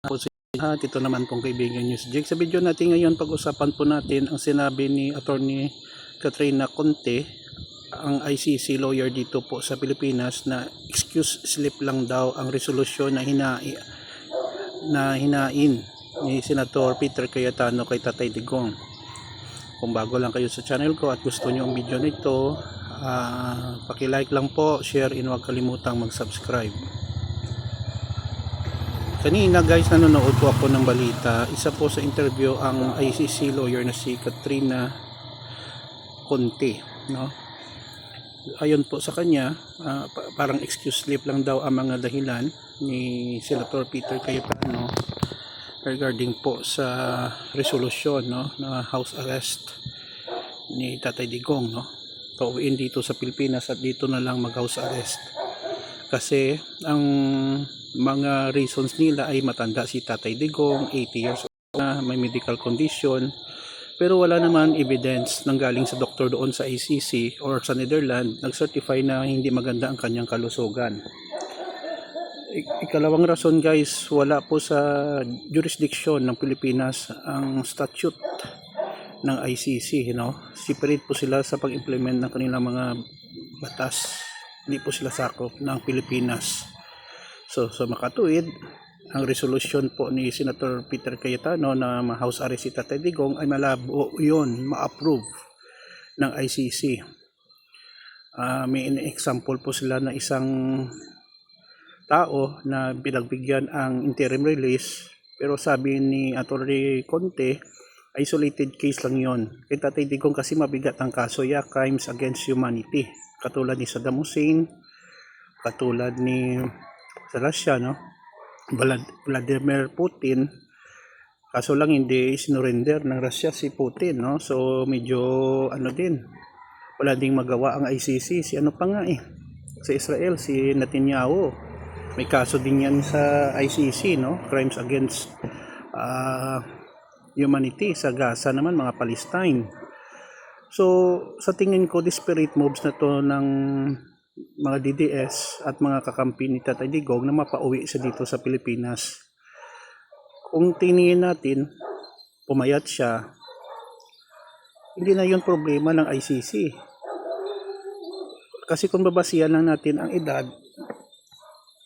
Po sa lahat, ito naman pong kaibigan News Jake. Sa video natin ngayon, pag-usapan po natin ang sinabi ni Attorney Katrina Conte, ang ICC lawyer dito po sa Pilipinas, na excuse slip lang daw ang resolusyon na hinain ni Senator Peter Cayetano kay Tatay Digong. Kung bago lang kayo sa channel ko at gusto nyo ang video nito, paki-like lang po, share, and huwag kalimutang mag-subscribe. Kanina guys, nanonood po ako ng balita. Isa po sa interview ang ICC lawyer na si Katrina Conte, no? Ayon po sa kanya, parang excuse slip lang daw ang mga dahilan ni Senator Peter Cayetano regarding po sa resolution, no, na house arrest ni Tatay Digong, no? Pauwiin dito sa Pilipinas at dito na lang mag house arrest. Kasi ang mga reasons nila ay matanda si Tatay Digong, 80 years old na, may medical condition, pero wala naman evidence nang galing sa doktor doon sa ICC or sa Netherlands nag-certify na hindi maganda ang kanyang kalusugan. Ikalawang rason guys, wala po sa jurisdiction ng Pilipinas ang statute ng ICC, no? Separate po sila sa pag-implement ng kanilang mga batas. Hindi po sila sakop ng Pilipinas. So makatuwid, ang resolution po ni Senator Peter Cayetano na ma-house arrest si Tatay Digong ay malabo yun, ma-approve ng ICC. May example po sila na isang tao na pinagbigyan ang interim release, pero sabi ni Atty. Conte, isolated case lang yon. Kay Tatay Digong kasi mabigat ang kaso, crimes against humanity. Katulad ni Saddam Hussein, katulad ni sa Russia, no? Vladimir Putin, kaso lang hindi sinurrender ng Russia si Putin, no? So medyo din, wala ding magawa ang ICC. Si ano pa nga sa Israel, si Netanyahu, may kaso din yan sa ICC, no? Crimes against humanity. Sa Gaza naman, mga Palestine. So sa tingin ko, desperate moves na to ng mga DDS at mga kakampi ni Tatay Digong na mapauwi sa dito sa Pilipinas. Kung tingin natin, pumayat siya, hindi na yun problema ng ICC. Kasi kung babasihan lang natin ang edad,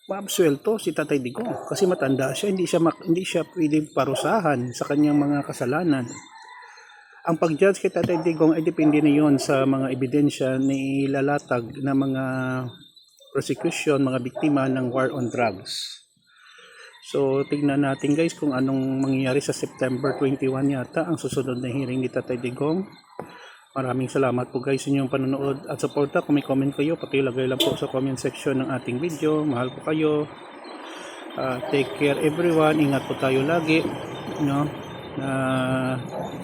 maabsuelto si Tatay Digong kasi matanda siya, hindi siya pwedeng parusahan sa kanyang mga kasalanan. Ang pag-judge kay Tatay Digong ay depende na yun sa mga ebidensya na ilalatag na mga prosecution, mga biktima ng war on drugs. So tignan natin guys kung anong mangyayari sa September 21 yata ang susunod na hearing ni Tatay Digong. Maraming salamat po guys sa inyong panonood at suporta. Kung may comment kayo, pakilagay lang po sa comment section ng ating video. Mahal po kayo. Take care everyone. Ingat po tayo lagi, no?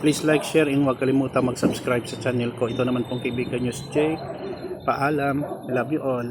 Please like, share, and huwag kalimutan mag-subscribe sa channel ko. Ito naman pong kaibigan News Jake. Paalam. I love you all.